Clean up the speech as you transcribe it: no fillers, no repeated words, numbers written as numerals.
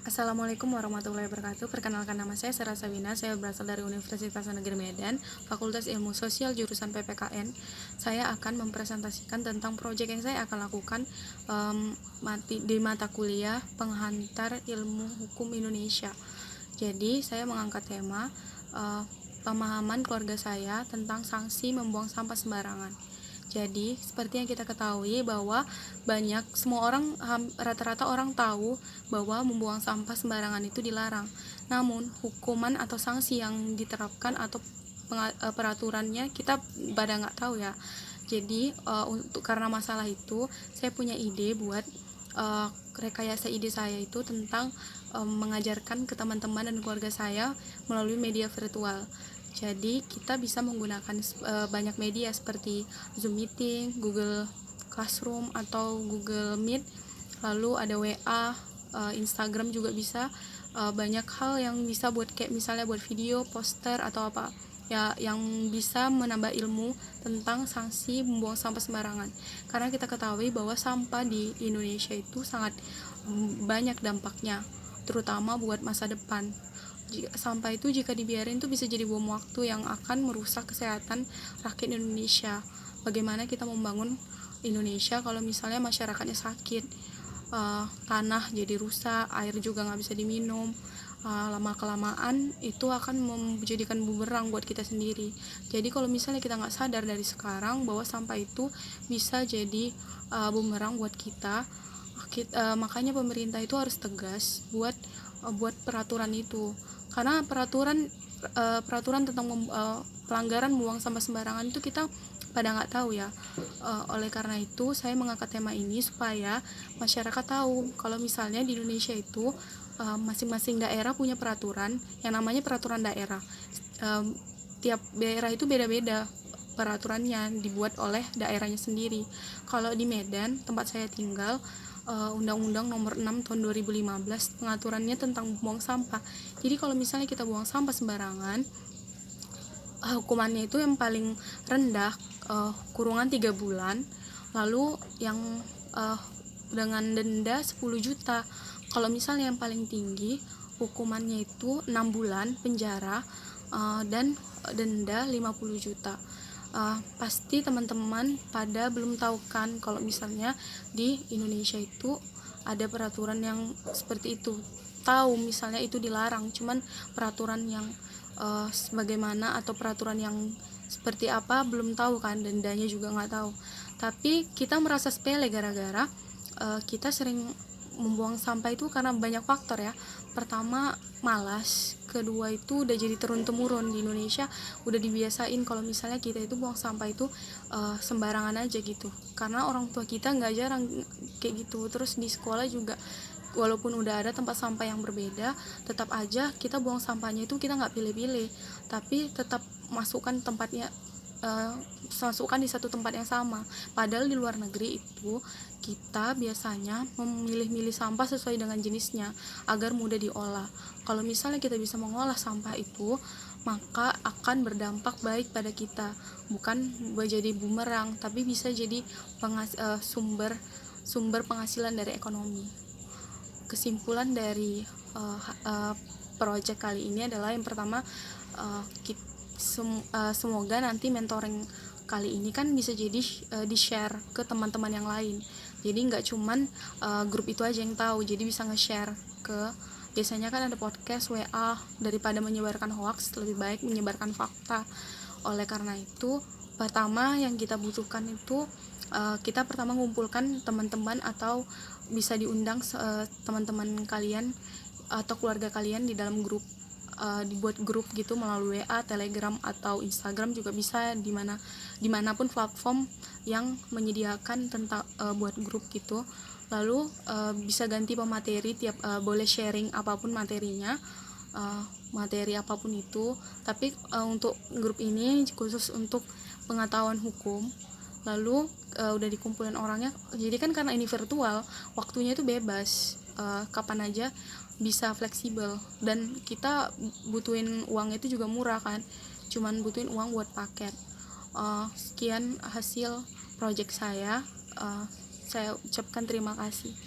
Assalamualaikum warahmatullahi wabarakatuh. Perkenalkan, nama saya Sarah Sabina. Saya berasal dari Universitas Negeri Medan, Fakultas Ilmu Sosial jurusan PPKN. Saya akan mempresentasikan tentang proyek yang saya akan lakukan di mata kuliah Penghantar Ilmu Hukum Indonesia. Jadi, saya mengangkat tema pemahaman keluarga saya tentang sanksi membuang sampah sembarangan. Jadi, seperti yang kita ketahui bahwa rata-rata orang tahu bahwa membuang sampah sembarangan itu dilarang. Namun, hukuman atau sanksi yang diterapkan atau peraturannya kita pada nggak tahu ya. Jadi, karena masalah itu, saya punya ide buat rekayasa ide saya itu tentang mengajarkan ke teman-teman dan keluarga saya melalui media virtual. Jadi kita bisa menggunakan banyak media seperti Zoom Meeting, Google Classroom atau Google Meet, lalu ada WA, Instagram juga bisa. Banyak hal yang bisa buat kayak misalnya buat video, poster atau apa ya yang bisa menambah ilmu tentang sanksi membuang sampah sembarangan. Karena kita ketahui bahwa sampah di Indonesia itu sangat banyak dampaknya, terutama buat masa depan. Sampah itu jika dibiarin tuh bisa jadi bom waktu yang akan merusak kesehatan rakyat Indonesia. Bagaimana kita membangun Indonesia kalau misalnya masyarakatnya sakit, tanah jadi rusak, air juga nggak bisa diminum. Lama-kelamaan itu akan menjadikan bumerang buat kita sendiri. Jadi kalau misalnya kita nggak sadar dari sekarang bahwa sampah itu bisa jadi bumerang buat kita, makanya pemerintah itu harus tegas buat peraturan itu. Karena peraturan tentang pelanggaran buang sampah sembarangan itu kita pada nggak tahu ya. Oleh karena itu saya mengangkat tema ini supaya masyarakat tahu kalau misalnya di Indonesia itu masing-masing daerah punya peraturan yang namanya peraturan daerah. Tiap daerah itu beda-beda peraturannya, dibuat oleh daerahnya sendiri. Kalau di Medan, tempat saya tinggal, Undang-Undang Nomor 6 Tahun 2015 pengaturannya tentang buang sampah. Jadi kalau misalnya kita buang sampah sembarangan, hukumannya itu yang paling rendah kurungan 3 bulan, lalu yang dengan denda 10 juta. Kalau misalnya yang paling tinggi hukumannya itu 6 bulan penjara dan denda 50 juta. Pasti teman-teman pada belum tahu kan kalau misalnya di Indonesia itu ada peraturan yang seperti itu. Tahu misalnya itu dilarang, cuman peraturan yang sebagaimana atau peraturan yang seperti apa belum tahu kan, dendanya juga nggak tahu. Tapi kita merasa sepele gara-gara kita sering membuang sampah itu karena banyak faktor ya. Pertama, malas. Kedua, itu udah jadi turun-temurun di Indonesia, udah dibiasain kalau misalnya kita itu buang sampah itu sembarangan aja gitu. Karena orang tua kita nggak jarang kayak gitu. Terus di sekolah juga walaupun udah ada tempat sampah yang berbeda, tetap aja kita buang sampahnya itu kita nggak pilih-pilih, tapi tetap masukkan di satu tempat yang sama. Padahal di luar negeri itu kita biasanya memilih-milih sampah sesuai dengan jenisnya agar mudah diolah. Kalau misalnya kita bisa mengolah sampah itu, maka akan berdampak baik pada kita, bukan jadi bumerang, tapi bisa jadi sumber penghasilan dari ekonomi. Kesimpulan dari proyek kali ini adalah yang pertama, semoga nanti mentoring kali ini kan bisa jadi di-share ke teman-teman yang lain. Jadi nggak cuman grup itu aja yang tahu, jadi bisa nge-share ke, biasanya kan ada podcast, WA, daripada menyebarkan hoax lebih baik menyebarkan fakta. Oleh karena itu, pertama yang kita butuhkan itu kita pertama ngumpulkan teman-teman atau bisa diundang teman-teman kalian atau keluarga kalian di dalam grup, dibuat grup gitu melalui WA, Telegram atau Instagram juga bisa, dimanapun platform yang menyediakan tentang buat grup gitu. Lalu bisa ganti pemateri boleh sharing apapun materinya, materi apapun itu, tapi untuk grup ini khusus untuk pengetahuan hukum. Lalu udah dikumpulin orangnya, jadi kan karena ini virtual, waktunya itu bebas, kapan aja bisa fleksibel, dan kita butuhin uang itu juga murah kan, cuman butuhin uang buat paket. Sekian hasil project saya ucapkan terima kasih.